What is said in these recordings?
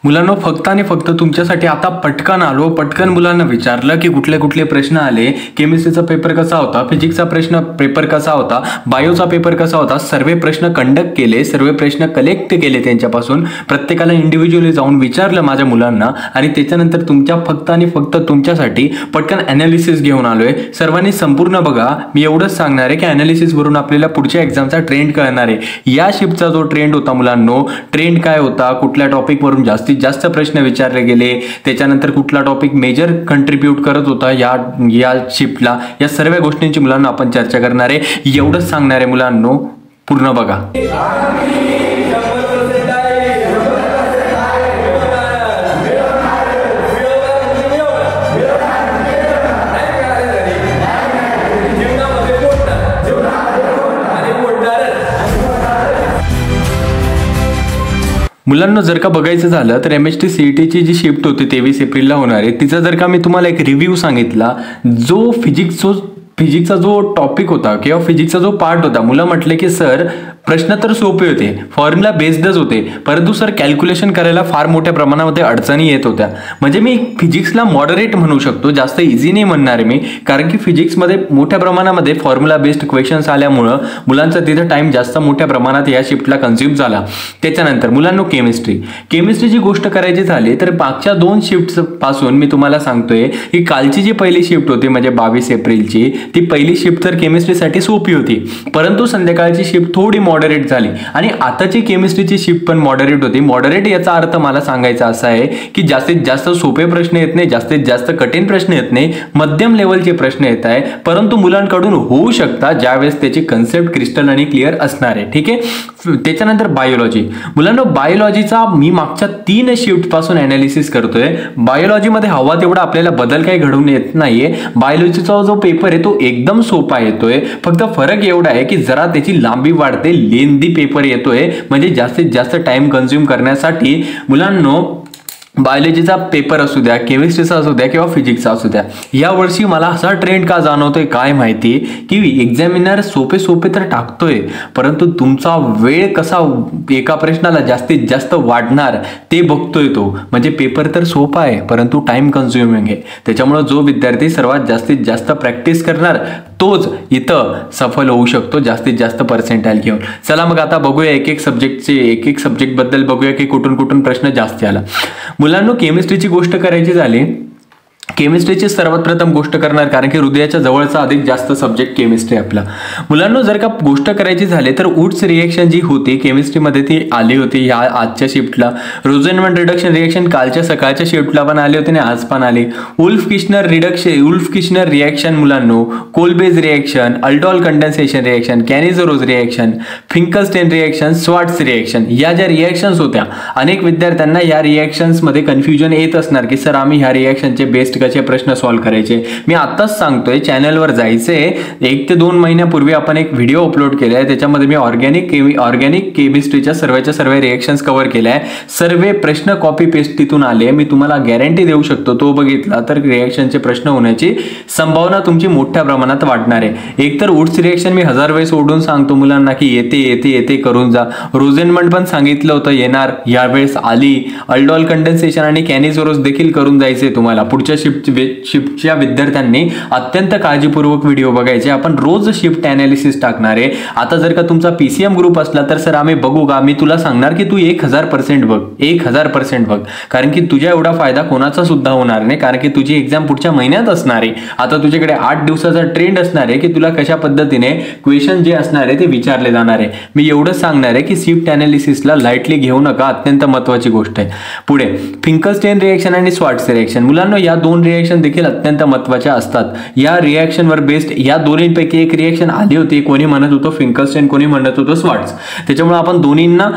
मुलांनो फक्त आणि फक्त तुमच्यासाठी आता पटकन आलो, पटकन मुलांना विचारलं की कुठले कुठले प्रश्न आले, केमिस्ट्रीचा पेपर कसा होता, फिजिक्सचा पेपर कसा होता, बायोचा पेपर कसा होता, सर्व प्रश्न कंडक्ट केले, सर्व प्रश्न कलेक्ट केले त्यांच्यापासून, प्रत्येकाला इंडिव्हिज्युअली जाऊन विचारलं माझ्या मुलांना आणि त्याच्यानंतर तुमच्या फक्त आणि फक्त तुमच्यासाठी पटकन ॲनालिसिस घेऊन आलोय। सर्वांनी संपूर्ण बघा, मी एवढंच सांगणार आहे की ॲनालिसिस वरून आपल्याला पुढच्या एक्झामचा ट्रेंड कळणार आहे। या शिफ्टचा जो ट्रेंड होता मुलांनो, ट्रेंड काय होता, कुठल्या टॉपिकवरून जास्तीत जास्त प्रश्न विचारले गेले, त्याच्यानंतर कुठला टॉपिक मेजर कंट्रीब्यूट करत होता या शिफ्टला, या सर्व गोष्टींची मुलांना आपण चर्चा करणार आहे। एवढंच सांगणार आहे मुलांनो, पूर्ण बघा। मुलांना जर का बघायचं झालं तर MHT CET ची जी शिफ्ट होती 23 एप्रिलला होणार आहे, तिचा जर का मी तुम्हाला एक रिव्ह्यू सांगितला, जो फिजिक्सचा जो टॉपिक होता किंवा फिजिक्सचा जो पार्ट होता, मुलं म्हटले की सर प्रश्न तर सोपे होते, फॉर्म्युला बेस्डच होते, परंतु सर कॅल्क्युलेशन करायला फार मोठ्या प्रमाणामध्ये अडचणी येत होत्या। म्हणजे मी फिजिक्सला मॉडरेट म्हणू शकतो, जास्त इझी नाही म्हणणार मी, कारण की फिजिक्समध्ये मोठ्या प्रमाणामध्ये फॉर्म्युला बेस्ड क्वेश्चन्स आल्यामुळं मुलांचा तिथं टाइम जास्त मोठ्या प्रमाणात या शिफ्टला कन्झ्युम झाला। त्याच्यानंतर मुलांनो केमिस्ट्रीची गोष्ट करायची झाली तर मागच्या 2 शिफ्ट पासून मी तुम्हाला सांगतोय की कालची जी पहिली शिफ्ट होती म्हणजे 22 एप्रिलची, ती पहिली शिफ्ट तर केमिस्ट्रीसाठी सोपी होती, परंतु संध्याकाळची शिफ्ट थोडी मॉडरेट झाली आणि आताची केमिस्ट्रीची शिफ्ट पण मॉडरेट होती। मॉडरेट याचा अर्थ मला सांगायचा असा आहे की जास्तीत जास्त सोपे प्रश्न येत नाही, जास्तीत जास्त कठीण प्रश्न येत नाही, मध्यम लेवलचे प्रश्न येत आहे, परंतु मुलांकडून होऊ शकतात ज्यावेळेस त्याची कन्सेप्ट क्रिस्टल आणि क्लिअर असणार आहे। ठीक आहे। त्याच्यानंतर बायोलॉजी, मुलांना बायोलॉजीचा मी मागच्या 3 शिफ्ट पासून ॲनालिसिस करतोय। बायोलॉजीमध्ये हवा तेवढा आपल्याला बदल काही घडून येत नाहीये। बायोलॉजीचा जो पेपर आहे तो एकदम सोपा येतोय, फक्त फरक एवढा आहे की जरा त्याची लांबी वाढते, लेंदी पेपर येतोय, म्हणजे जास्तीत जास्त टाइम कन्झ्युम करण्यासाठी मुलांनो बायोलॉजीचा पेपर असू द्या, केमिस्ट्रीचा असू द्या किंवा फिजिक्सचा असू द्या, या वर्षी मला असा ट्रेंड का जाणवतोय काय माहिती की एक्झामिनर सोपे तर टाकतोय, परंतु तुमचा वेळ कसा एका प्रश्नाला जास्तीत जास्त वाढणार ते बघतोय तो। म्हणजे पेपर तर सोपा आहे परंतु टाइम कन्झ्युमिंग आहे, त्याच्यामुळे जो विद्यार्थी सर्वात जास्तीत जास्त प्रॅक्टिस करणार तोच इथं सफल होऊ शकतो जास्तीत जास्त पर्सेंटाइल घेऊन। चला मग आता बघूया एक एक सब्जेक्ट बद्दल बघूया की कुठून प्रश्न जास्त आला। मुलांनो केमिस्ट्रीची गोष्ट करायची झाली, केमिस्ट्रीची सर्वात प्रथम गोष्ट करणार, कारण की हृदयाच्या जवळचा अधिक जास्त सब्जेक्ट केमिस्ट्री आपला। मुलांनो जर का गोष्ट करायची झाली तर वुड्स रिएक्शन जी होती केमिस्ट्रीमध्ये ती आली होती या आजच्या शिफ्टला। रोझेनमन रिडक्शन रिएक्शन कालच्या सकाळच्या शिफ्टला पण आली होती आणि आज पण आली। वुल्फ किश्नर रिएक्शन मुलांनो, Kolbe's reaction, aldol condensation reaction, Cannizzaro's reaction, Finkelstein reaction, Swarts reaction, या ज्या रिएक्शन्स होत्या, अनेक विद्यार्थ्यांना या रिएक्शन्स मध्ये कन्फ्युजन येत असणार की सर आम्ही ह्या रिएक्शनचे बेस्ट कसे प्रश्न सॉल्व्ह करायचे। मी आताच सांगतोय चॅनलवर जायचंय, 1 ते 2 महिन्यापूर्वी आपण एक व्हिडिओ अपलोड केलाय, त्याच्यामध्ये मी ऑर्गॅनिक केमिस्ट्रीच्या सर्व रिएक्शन्स कव्हर केलाय, सर्व प्रश्न कॉपी पेस्ट तिथून आले। मी तुम्हाला गॅरंटी देऊ शकतो तो बघितला तर रिएक्शनचे प्रश्न होण्याची संभावना तुमची मोठ्या प्रमाणात वाढणार आहे। एक तर वुड्स रिएक्शन मी 1000 वेळेस ओढून सांगतो मुलांना की येते करून जा। रोझेनमन पण सांगितलं होतं येणार, यावेळेस आली। अल्डोल कंडेन्सेशन आणि कॅनिझरोज देखील करून जायचे तुम्हाला। पुढच्या शिफ्टच्या विद्यार्थ्यांनी अत्यंत काळजीपूर्वक व्हिडिओ बघायचे, आपण रोज शिफ्ट ॲनालिसिस टाकणार आहे। आता जर का तुमचा PCM ग्रुप असला तर सर आम्ही बघू का, मी तुला सांगणार की तू 1000% बघ, 1000% बघ, कारण की तुझ्या एवढा फायदा कोणाचा सुद्धा होणार नाही, कारण की तुझी एक्झाम पुढच्या महिन्यात असणार आहे। आता तुझ्याकडे 8 दिवसाचा ट्रेंड असणार आहे की तुला कशा पद्धतीने क्वेश्चन जे असणार आहे ते विचारले जाणार आहे। मी एवढंच सांगणार आहे की शिफ्ट ॲनालिसिसला लाईटली घेऊ नका, अत्यंत महत्त्वाची गोष्ट आहे। पुढे फिंकलस्टेन रिएक्शन आणि स्वार्ट्स रिएक्शन, मुलांना या 2 रिएक्शन देखील अत्यंत महत्त्वाच्या असतात। या रिएक्शनवर बेस्ड या दोन्हीपैकी एक रिएक्शन आली होती, कोणी म्हणत होतं फिंकलस्टेन, कोणी म्हणत होतं स्वार्ट्स, त्याच्यामुळे आपण दोन्हींना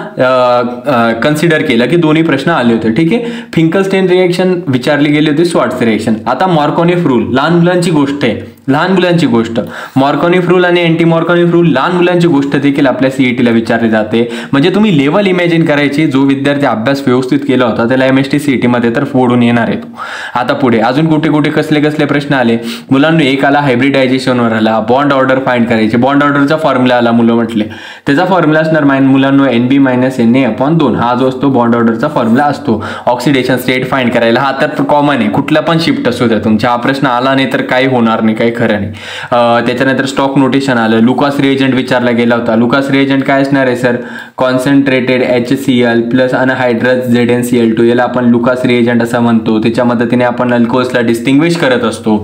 कन्सिडर केलं की दोन्ही प्रश्न आले होते। ठीक आहे, फिंकलस्टेन रिएक्शन विचारली गेली होती, स्वार्ट्स रिएक्शन। आता मार्कोनिफ रूल, लहान मुलांची गोष्ट आहे, लहान मुलांची गोष्ट, मॉर्कॉनिफ रूल आणि अँटी मॉर्कॉनिफ रूल, लहान मुलांची गोष्ट देखील आपल्या सीईटीला विचारली जाते. म्हणजे तुम्ही लेवल इमॅजिन करायची, जो विद्यार्थी अभ्यास व्यवस्थित केला होता त्याला MST CET मध्ये तर फोडून येणार आहे तो. आता पुढे अजून कुठे कुठे कसले कसले प्रश्न आले मुलांना, एक आला हायब्रिडायझेशनवर आला, बॉन्ड ऑर्डर फाइंड करायची, बॉन्ड ऑर्डरचा फॉर्म्युला आला मुलं म्हटले, त्याचा फॉर्म्युला असणार मुलांना NB - NA/2, हा जो असतो बॉन्ड ऑर्डरचा फॉर्म्युला असतो. ऑक्सिडेशन स्टेट फाइंड करायला, हा तर कॉमन आहे, कुठला पण शिफ्ट असू द्या तुमच्या, हा प्रश्न आला नाही तर काही होणार नाही, काही खरं नाही. त्याच्यानंतर स्टॉक नोटेशन आलं, लुकास रिएजंट विचारला गेला होता. लुकास रिएजंट काय असणार आहे sir, concentrated HCl plus anhydrous ZnCl2, याला आपण लुकास रिएजंट असं म्हणतो. त्याच्या मदतीने आपण अल्कोहोल्सला डिस्टिंग्विश करत असतो.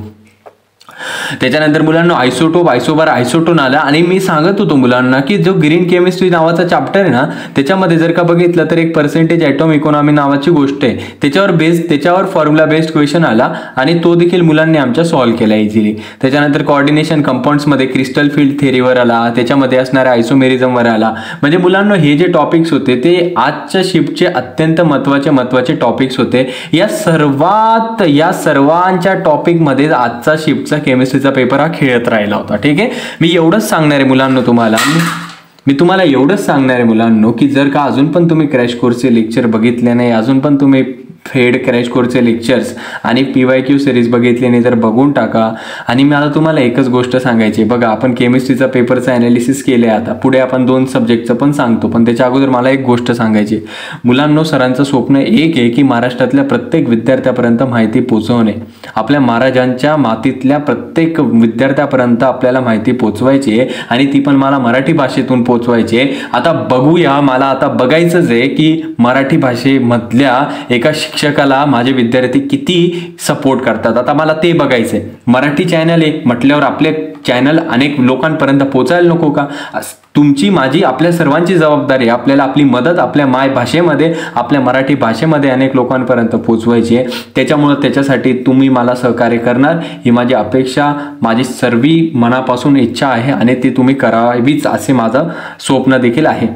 त्याच्यानंतर मुलांना आयसोटोप, आयसोबार, आयसोटोन आला. आणि मी सांगत होतो मुलांना की जो ग्रीन केमिस्ट्री नावाचा चॅप्टर आहे ना, त्याच्यामध्ये जर का बघितलं तर एक पर्सेंटेज ॲटॉम इकॉनॉमी नावाची गोष्ट आहे, त्याच्यावर फॉर्म्युला बेस्ड क्वेश्चन आला आणि तो देखील मुलांनी आमच्या सॉल्व्ह केला इझिली. त्याच्यानंतर कोऑर्डिनेशन कंपाऊंड्समध्ये क्रिस्टल फील्ड थेरीवर आला, त्याच्यामध्ये असणाऱ्या आयसोमेरिझमवर आला. म्हणजे मुलांना हे जे टॉपिक्स होते ते आजच्या शिफ्टचे अत्यंत महत्त्वाचे टॉपिक्स होते. या सर्वांच्या टॉपिकमध्ये आजचा शिफ्टचा केमिस्ट्रीचा पेपर हा खेळत राहिला होता. ठीक आहे, मी एवढंच सांगणार आहे मुलांना तुम्हाला, मी तुम्हाला एवढंच सांगणार आहे मुलांनो की जर का अजून पण तुम्ही क्रॅश कोर्सचे लेक्चर बघितले नाही, अजून पण तुम्ही फेड क्रॅश कोर्सचे लेक्चर्स आणि PYQ सिरीज बघितली नाही तर बघून टाका. आणि मी आता तुम्हाला एकच गोष्ट सांगायची, बघा आपण केमिस्ट्रीचा पेपरचं ॲनालिसिस केलं आहे, आता पुढे आपण 2 सब्जेक्टचं पण सांगतो, पण त्याच्या अगोदर मला एक गोष्ट सांगायची मुलांनो. सरांचं स्वप्न एक आहे की महाराष्ट्रातल्या प्रत्येक विद्यार्थ्यापर्यंत माहिती पोचवणे, आपल्या महाराजांच्या मातीतल्या प्रत्येक विद्यार्थ्यापर्यंत आपल्याला माहिती पोचवायची आहे आणि ती पण मला मराठी भाषेतून पोचवायची आहे. आता बघूया, मला आता बघायचंच आहे की मराठी भाषेमधल्या एका शिक्षकाला माझे विद्यार्थी किती सपोर्ट करतात. आता मला ते बघायचंय. मराठी चॅनल आहे म्हटल्यावर आपले चॅनल अनेक लोकांपर्यंत पोहोचायला नको का? तुमची माझी आपल्या सर्वांची जबाबदारी, आपल्याला आपली मदत आपल्या मायभाषेमध्ये आपल्या मराठी भाषेमध्ये अनेक लोकांपर्यंत पोहोचवायची आहे. त्याच्यासाठी तुम्ही मला सहकार्य करणार ही माझी अपेक्षा, माझी सर्व मनापासून इच्छा आहे आणि ती तुम्ही करावीच असे माझं स्वप्न देखील आहे.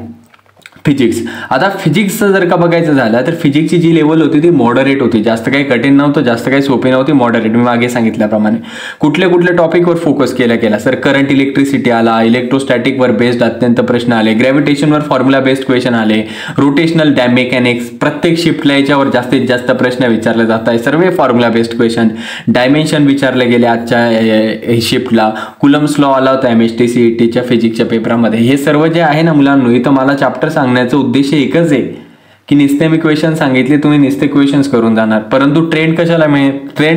फिजिक्स, आता फिजिक्सचं जर का बघायचं झालं तर फिजिक्सची जी लेवल होती ती मॉडरेट होती, जास्त काही कठीण नव्हतं, जास्त काही सोपी नव्हती, मॉडरेट. मी मागे सांगितल्याप्रमाणे कुठल्या टॉपिकवर फोकस केला सर, करंट इलेक्ट्रिसिटी आला, इलेक्ट्रोस्टॅटिकवर बेस्ड अत्यंत प्रश्न आले, ग्रॅव्हिटेशनवर फॉर्म्युला बेस्ड क्वेश्चन आले, रोटेशनल मेकॅनिक्स, प्रत्येक शिफ्टला याच्यावर जास्तीत जास्त प्रश्न विचारले जात आहे, सर्व फॉर्म्युला बेस्ड क्वेश्चन. डायमेन्शन विचारले गेले आजच्या शिफ्टला, कुलम्स लॉ आला होता MST CETच्या फिजिक्सच्या पेपरामध्ये. हे सर्व जे आहे ना मुलांनो, इथं मला चॅप्टर सांगण्याचा उद्देश एकच आहे की नुसते मी क्वेश्चन सांगितले, तुम्ही नुसते क्वेश्चन्स करून जाणार. परंतु ट्रेंड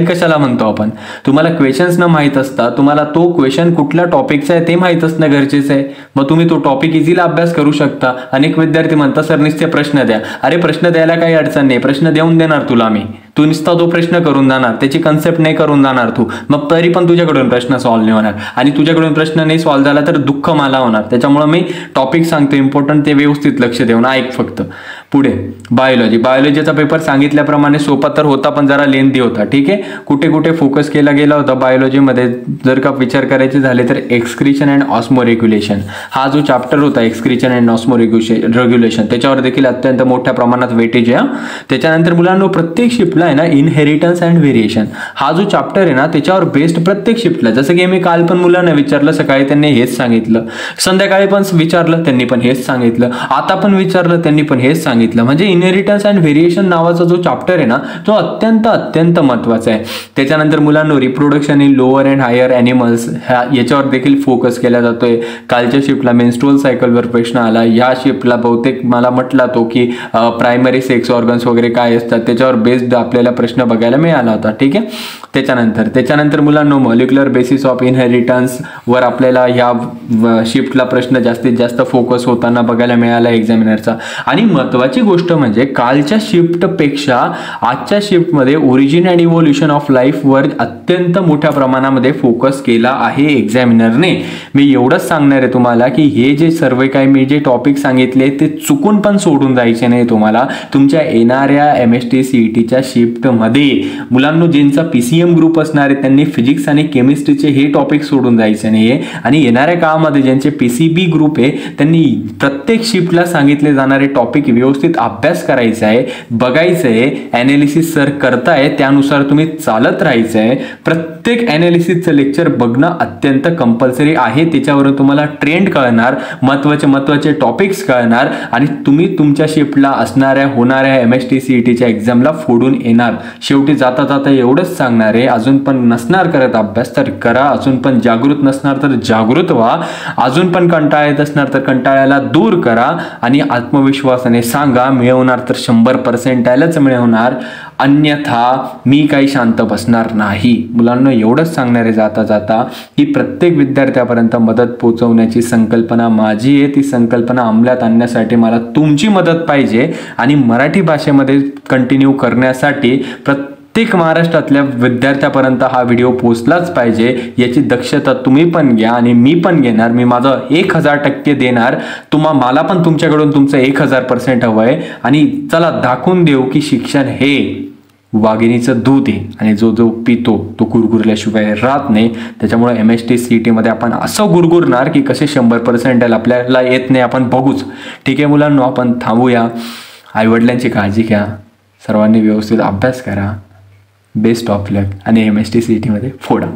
कशाला म्हणतो आपण, तुम्हाला क्वेश्चन्स न माहीत असता तुम्हाला तो क्वेश्चन कुठल्या टॉपिकचा आहे ते माहीत असणं गरजेचं आहे. मग तुम्ही तो टॉपिक इझिली अभ्यास करू शकता. अनेक विद्यार्थी म्हणतात सर नुसते प्रश्न द्या. अरे प्रश्न द्यायला काही अडचण नाही, प्रश्न देऊन देणार तुला मी, तू नुसता तो प्रश्न करून जाणार, त्याची कन्सेप्ट नाही करून जाणार तू, मग तरी पण तुझ्याकडून प्रश्न सॉल्व्ह नाही होणार आणि तुझ्याकडून प्रश्न नाही सॉल्व्ह झाला तर दुःख मला होणार. त्याच्यामुळे मी टॉपिक सांगतो इम्पॉर्टंट, ते व्यवस्थित लक्ष देऊन ऐक फक्त. पुढे बायोलॉजीचा पेपर सांगितल्याप्रमाणे सोपा तर होता पण जरा लेंथी होता. ठीक आहे, कुठे फोकस केला गेला होता बायोलॉजीमध्ये जर का विचार करायचे झाले तर एक्सक्रीशन अँड ऑस्मो रेग्युलेशन हा जो चॅप्टर होता, एक्सक्रीशन अँड ऑस्मो रेग्युलेशन, त्याच्यावर देखील अत्यंत मोठ्या प्रमाणात वेटेज आहे. त्याच्यानंतर मुलांना प्रत्येक शिफ्टला आहे ना इनहेरिटन्स अँड व्हेरिएशन हा जो चॅप्टर आहे ना त्याच्यावर बेस्ड प्रत्येक शिफ्टला, जसं की मी काल पण मुलांना विचारलं, सकाळी त्यांनी हेच सांगितलं, संध्याकाळी पण विचारलं त्यांनी पण हेच सांगितलं, आता पण विचारलं त्यांनी पण हेच सांगितलं. म्हणजे इनहेरिटन्स अँड व्हेरिएशन नावाचा जो चॅप्टर आहे ना तो अत्यंत महत्त्वाचा आहे. त्याच्यानंतर मुलांना reproduction in lower and higher animals याच्यावर देखील फोकस केला जातोय. कालच्या शिफ्टला मेन्स्ट्रुअल सायकलवर प्रश्न आला, या शिफ्टला बहुतेक मला म्हटला तो की प्रायमरी सेक्स ऑर्गन्स वगैरे काय असतात त्याच्यावर बेस्ड आपल्याला प्रश्न बघायला मिळाला होता. ठीक आहे, त्याच्यानंतर मुलांना मॉलिक्युलर बेसिस ऑफ इनहेरिटन्स वर आपल्याला ह्या शिफ्टला प्रश्न जास्तीत जास्त फोकस होताना बघायला मिळाला एक्झामिनरचा. आणि महत्त्वाची गोष्ट म्हणजे कालच्या शिफ्टपेक्षा आजच्या शिफ्टमध्ये origin and evolution of life वर अत्यंत मोठ्या प्रमाणामध्ये फोकस केला आहे एक्झामिनरने. मी एवढंच सांगणार आहे तुम्हाला की हे जे सर्व काही मी जे टॉपिक सांगितले ते चुकून पण सोडून जायचे नाही तुम्हाला तुमच्या येणाऱ्या MST CETच्या शिफ्टमध्ये. मुलांना ज्यांचा PCM ग्रुप असणार आहे त्यांनी फिजिक्स आणि केमिस्ट्रीचे हे टॉपिक सोडून जायचे नाहीये आणि येणाऱ्या काळामध्ये ज्यांचे PCB ग्रुप आहे त्यांनी प्रत्येक शिफ्टला सांगितले जाणारे टॉपिक व्यवस्थित व्यवस्थित अभ्यास करायचा आहे, बघायचं आहे, ॲनालिसिस सर करताय त्यानुसार तुम्ही चालत राहायचं आहे. प्रत्येक ॲनालिसिसचं लेक्चर बघणं अत्यंत कंपल्सरी आहे. त्याच्यावरून तुम्हाला ट्रेंड कळणार, महत्त्वाचे टॉपिक्स कळणार आणि तुम्ही तुमच्या शिफ्टला असणाऱ्या होणाऱ्या MST-CETच्या एक्झामला फोडून येणार. शेवटी जाता जाता एवढंच सांगणार आहे, अजून पण नसणार करत अभ्यास तर करा, अजून पण जागृत नसणार तर जागृत व्हा, अजून पण कंटाळा येत असणार तर कंटाळ्याला दूर करा आणि आत्मविश्वासाने सांगा मिळवणार तर 100% मिळवणार, अन्यथा मी काही शांत बसणार नाही. मुलांना एवढंच सांगणार आहे जाता जाता की प्रत्येक विद्यार्थ्यापर्यंत मदत पोहोचवण्याची संकल्पना माझी आहे. ती संकल्पना अंमलात आणण्यासाठी मला तुमची मदत पाहिजे आणि मराठी भाषेमध्ये कंटिन्यू करण्यासाठी प्रत्येक महाराष्ट्रातल्या विद्यार्थ्यापर्यंत हा व्हिडिओ पोहोचलाच पाहिजे. याची दक्षता तुम्ही पण घ्या आणि मी पण घेणार. मी माझं 1000% देणार. मला पण तुमच्याकडून तुमचं 1000% हवं आहे आणि चला दाखवून देऊ की शिक्षण हे वाघिणीचं दूध आहे आणि जो जो पितो तो गुरगुरल्याशिवाय राहत नाही. त्याच्यामुळे MST-CET आपण असं गुरगुरणार की कसे 100% आपल्याला येत नाही आपण बघूच. ठीक आहे मुलांनो, आपण थांबूया. आईवडिलांची काळजी घ्या, सर्वांनी व्यवस्थित अभ्यास करा, बेस्ट ऑफ लक आणि MST-CET फोडा.